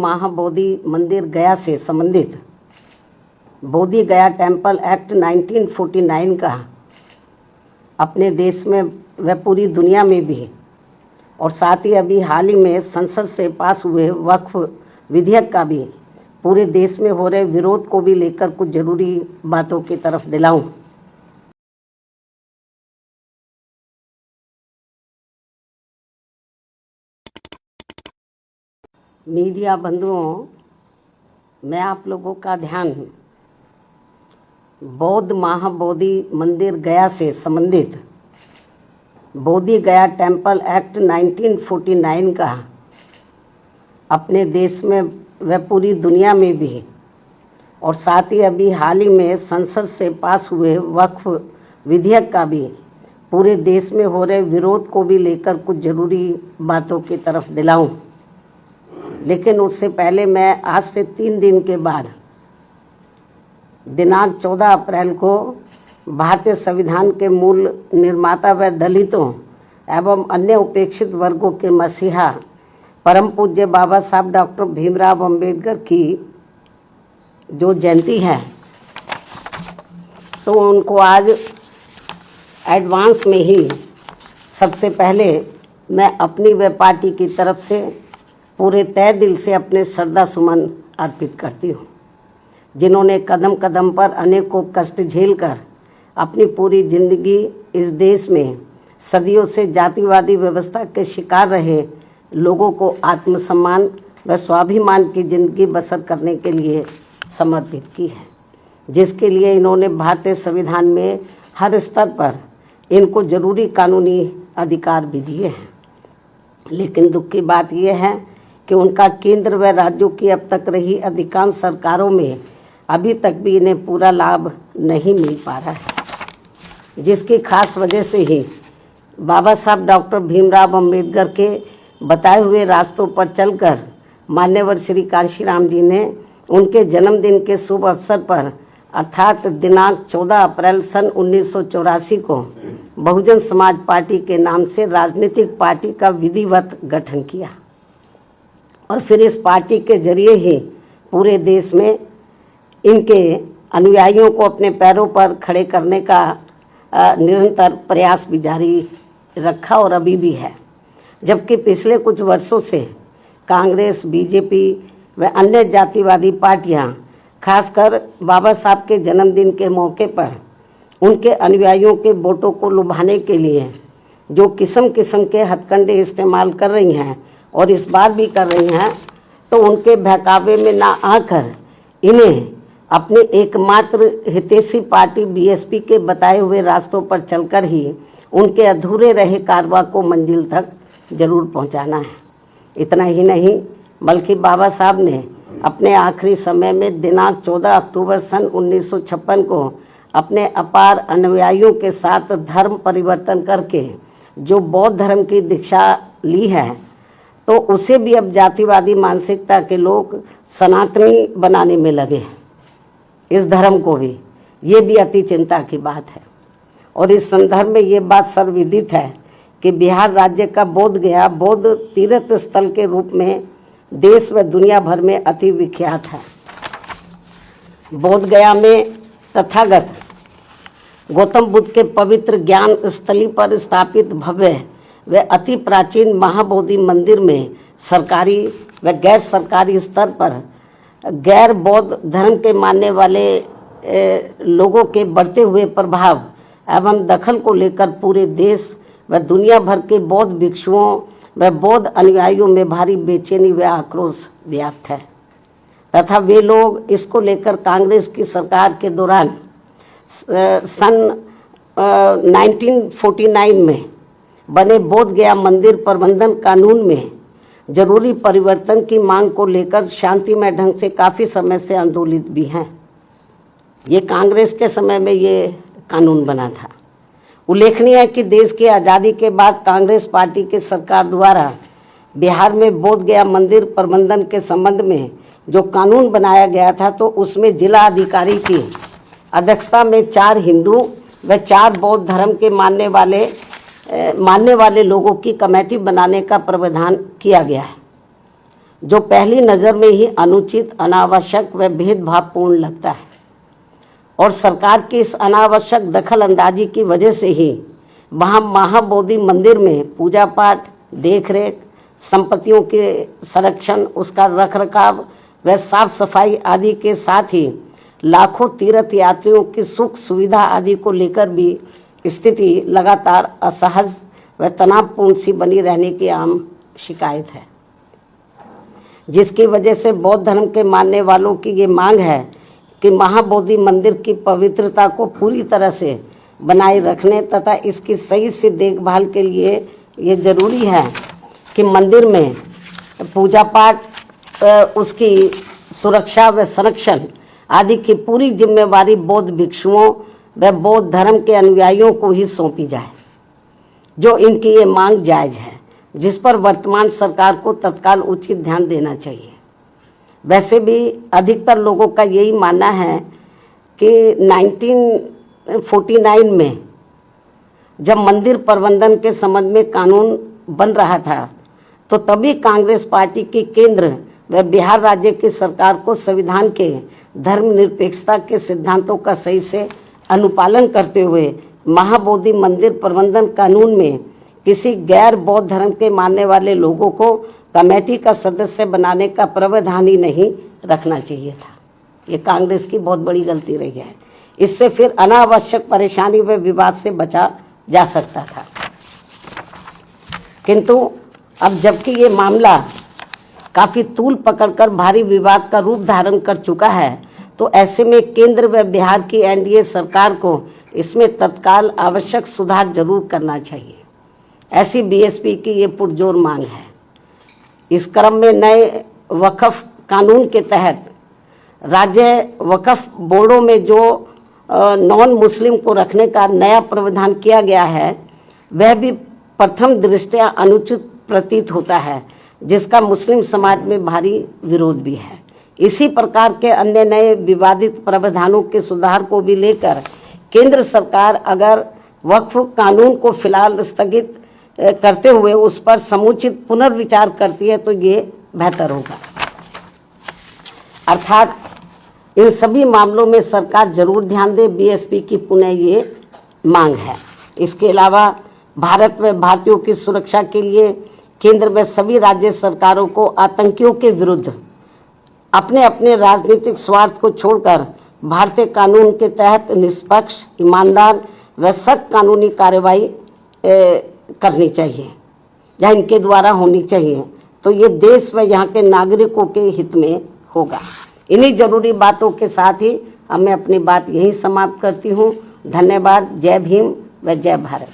महाबोधि मंदिर गया से संबंधित बोधि गया टेम्पल एक्ट 1949 का अपने देश में व पूरी दुनिया में भी और साथ ही अभी हाल ही में संसद से पास हुए वक्फ विधेयक का भी पूरे देश में हो रहे विरोध को भी लेकर कुछ जरूरी बातों की तरफ दिलाऊं। मीडिया बंधुओं, मैं आप लोगों का ध्यान बौद्ध महाबोधि मंदिर गया से संबंधित बोधि गया टेम्पल एक्ट 1949 का अपने देश में व पूरी दुनिया में भी और साथ ही अभी हाल ही में संसद से पास हुए वक्फ विधेयक का भी पूरे देश में हो रहे विरोध को भी लेकर कुछ जरूरी बातों की तरफ दिलाऊं। लेकिन उससे पहले मैं आज से 3 दिन के बाद दिनांक 14 अप्रैल को भारतीय संविधान के मूल निर्माता व दलितों एवं अन्य उपेक्षित वर्गों के मसीहा परम पूज्य बाबा साहब डॉक्टर भीमराव अंबेडकर की जो जयंती है, तो उनको आज एडवांस में ही सबसे पहले मैं अपनी व पार्टी की तरफ से पूरे तय दिल से अपने श्रद्धा सुमन अर्पित करती हूँ, जिन्होंने कदम कदम पर अनेकों कष्ट झेलकर अपनी पूरी जिंदगी इस देश में सदियों से जातिवादी व्यवस्था के शिकार रहे लोगों को आत्मसम्मान व स्वाभिमान की जिंदगी बसर करने के लिए समर्पित की है, जिसके लिए इन्होंने भारतीय संविधान में हर स्तर पर इनको जरूरी कानूनी अधिकार भी दिए हैं। लेकिन दुख की बात यह है कि उनका केंद्र व राज्यों की अब तक रही अधिकांश सरकारों में अभी तक भी इन्हें पूरा लाभ नहीं मिल पा रहा है, जिसकी खास वजह से ही बाबा साहब डॉक्टर भीमराव अंबेडकर के बताए हुए रास्तों पर चलकर मान्यवर श्री कांशीराम जी ने उनके जन्मदिन के शुभ अवसर पर अर्थात दिनांक 14 अप्रैल सन 1984 को बहुजन समाज पार्टी के नाम से राजनीतिक पार्टी का विधिवत गठन किया और फिर इस पार्टी के जरिए ही पूरे देश में इनके अनुयायियों को अपने पैरों पर खड़े करने का निरंतर प्रयास भी जारी रखा और अभी भी है। जबकि पिछले कुछ वर्षों से कांग्रेस, बीजेपी व अन्य जातिवादी पार्टियां खासकर बाबा साहब के जन्मदिन के मौके पर उनके अनुयायियों के वोटों को लुभाने के लिए जो किस्म किस्म के हथकंडे इस्तेमाल कर रही हैं और इस बार भी कर रही हैं, तो उनके बहकावे में ना आकर इन्हें अपने एकमात्र हितैषी पार्टी बीएसपी के बताए हुए रास्तों पर चलकर ही उनके अधूरे रहे कारवा को मंजिल तक जरूर पहुंचाना है। इतना ही नहीं बल्कि बाबा साहब ने अपने आखिरी समय में दिनांक 14 अक्टूबर सन 1956 को अपने अपार अनुयायियों के साथ धर्म परिवर्तन करके जो बौद्ध धर्म की दीक्षा ली है, तो उसे भी अब जातिवादी मानसिकता के लोग सनातनी बनाने में लगे। इस धर्म को भी, ये भी अति चिंता की बात है। और इस संदर्भ में ये बात सर्वविदित है कि बिहार राज्य का बोध गया बौद्ध तीर्थ स्थल के रूप में देश व दुनिया भर में अति विख्यात है। बोध गया में तथागत गौतम बुद्ध के पवित्र ज्ञान स्थली पर स्थापित भव्य व अति प्राचीन महाबोधि मंदिर में सरकारी व गैर सरकारी स्तर पर गैर बौद्ध धर्म के मानने वाले लोगों के बढ़ते हुए प्रभाव एवं दखल को लेकर पूरे देश व दुनिया भर के बौद्ध भिक्षुओं व बौद्ध अनुयायियों में भारी बेचैनी व आक्रोश व्याप्त है तथा वे लोग इसको लेकर कांग्रेस की सरकार के दौरान सन 1949 में बने बोध गया मंदिर प्रबंधन कानून में जरूरी परिवर्तन की मांग को लेकर शांतिमय ढंग से काफ़ी समय से आंदोलित भी हैं। ये कांग्रेस के समय में ये कानून बना था। उल्लेखनीय है कि देश की आज़ादी के बाद कांग्रेस पार्टी की सरकार द्वारा बिहार में बोध गया मंदिर प्रबंधन के संबंध में जो कानून बनाया गया था, तो उसमें जिला अधिकारी की अध्यक्षता में 4 हिंदू व 4 बौद्ध धर्म के मानने वाले लोगों की कमेटी बनाने का प्रावधान किया गया है। जो पहली नज़र में ही अनुचित, अनावश्यक व भेदभावपूर्ण लगता है। और सरकार की इस अनावश्यक दखल अंदाजी की वजह से ही वहाँ महाबोधि मंदिर में पूजा पाठ, देखरेख, संपत्तियों के संरक्षण, उसका रखरखाव व साफ सफाई आदि के साथ ही लाखों तीर्थ यात्रियों की सुख सुविधा आदि को लेकर भी स्थिति लगातार असहज व तनावपूर्ण सी बनी रहने की आम शिकायत है, जिसकी वजह से बौद्ध धर्म के मानने वालों की ये मांग है कि महाबोधि मंदिर की पवित्रता को पूरी तरह से बनाए रखने तथा इसकी सही से देखभाल के लिए ये जरूरी है कि मंदिर में पूजा पाठ, उसकी सुरक्षा व संरक्षण आदि की पूरी जिम्मेवारी बौद्ध भिक्षुओं व बौद्ध धर्म के अनुयायियों को ही सौंपी जाए, जो इनकी ये मांग जायज है, जिस पर वर्तमान सरकार को तत्काल उचित ध्यान देना चाहिए। वैसे भी अधिकतर लोगों का यही मानना है कि 1949 में जब मंदिर प्रबंधन के संबंध में कानून बन रहा था तो तभी कांग्रेस पार्टी की केंद्र व बिहार राज्य की सरकार को संविधान के धर्मनिरपेक्षता के सिद्धांतों का सही से अनुपालन करते हुए महाबोधि मंदिर प्रबंधन कानून में किसी गैर बौद्ध धर्म के मानने वाले लोगों को कमेटी का सदस्य बनाने का प्रावधान ही नहीं रखना चाहिए था। ये कांग्रेस की बहुत बड़ी गलती रही है। इससे फिर अनावश्यक परेशानी व विवाद से बचा जा सकता था। किंतु अब जबकि ये मामला काफी तूल पकड़कर भारी विवाद का रूप धारण कर चुका है, तो ऐसे में केंद्र व बिहार की एनडीए सरकार को इसमें तत्काल आवश्यक सुधार जरूर करना चाहिए, ऐसी बीएसपी की ये पुरजोर मांग है। इस क्रम में नए वक्फ कानून के तहत राज्य वक्फ बोर्डों में जो नॉन मुस्लिम को रखने का नया प्रावधान किया गया है, वह भी प्रथम दृष्टया अनुचित प्रतीत होता है, जिसका मुस्लिम समाज में भारी विरोध भी है। इसी प्रकार के अन्य नए विवादित प्रावधानों के सुधार को भी लेकर केंद्र सरकार अगर वक्फ कानून को फिलहाल स्थगित करते हुए उस पर समुचित पुनर्विचार करती है तो ये बेहतर होगा। अर्थात इन सभी मामलों में सरकार जरूर ध्यान दे, बीएसपी की पुनः ये मांग है। इसके अलावा भारत में भारतीयों की सुरक्षा के लिए केंद्र में सभी राज्य सरकारों को आतंकियों के विरुद्ध अपने अपने राजनीतिक स्वार्थ को छोड़कर भारतीय कानून के तहत निष्पक्ष, ईमानदार व सख्त कानूनी कार्रवाई करनी चाहिए या इनके द्वारा होनी चाहिए, तो ये देश व यहाँ के नागरिकों के हित में होगा। इन्हीं जरूरी बातों के साथ ही अब मैं अपनी बात यहीं समाप्त करती हूँ। धन्यवाद। जय भीम व जय भारत।